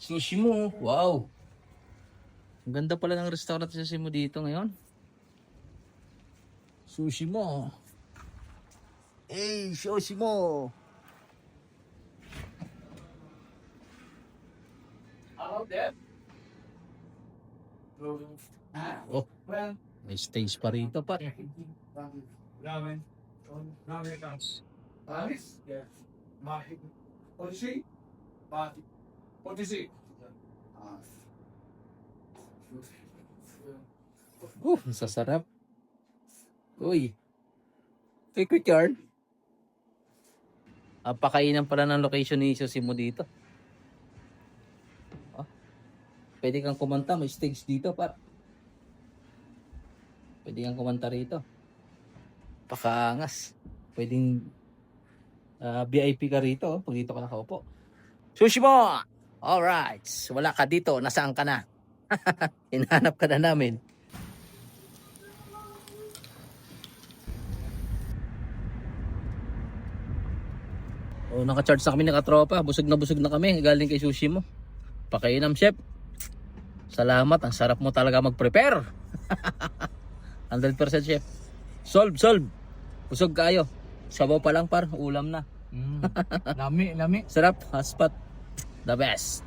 Sushi mo. Wow. Ang ganda pala ng restaurant sa sushi mo dito ngayon. Sushi mo. Eh, sushi mo. Hello there. Oh, may stage pa rito pa. Ramen. Ramen comes. Alis? Yeah. Mahig. Odyssey? Mahig. Odyssey. Sasarap. Uy. Quick yard. Pakainan pala ng location ni sushi mo dito. Pwede kang kumanta, may stage dito par. Pwede kang kumanta rito. Pakaangas. Pwedeng VIP ka rito pag dito ka nakaupo. Sushi mo! Alright. Wala ka dito. Nasaan ka na? Hinahanap ka na namin. Oh, naka-charge na kami ng katropa. Busog na kami. Galing kay sushi mo. Pakainam, chef. Salamat, ang sarap mo talaga mag-prepare. 100% chef. Solve. Busog kayo. Sabaw pa lang par, ulam na. Lami. Sarap, hotspot. The best.